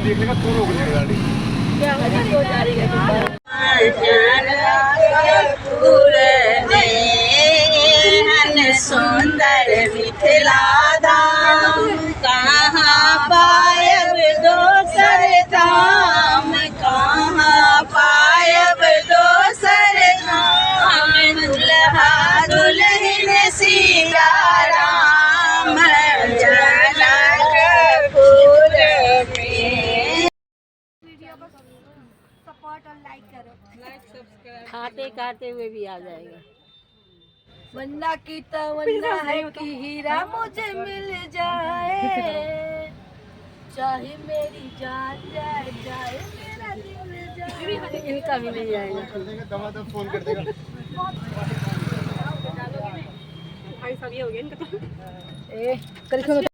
देखने का दूर हो गई गाड़ी सुंदर मिथिला धाम कहाँ पायब दोसर धाम कहाँ पायब दोसर धाम दुल्हा दुल्हन सीता राम जनकपुर में। सपोर्ट और लाइक करो, लाइक सब्सक्राइब खाते खाते हुए भी आ जाएगा। वन्ना की तमन्ना है कि हीरा मुझे मिल जाए, चाहे मेरी जान जाए जाए मेरा दिल जाए। इनका भी नहीं जाएगा। दबा फोन कर देगा। भाई सब ये हो गया इनका तो।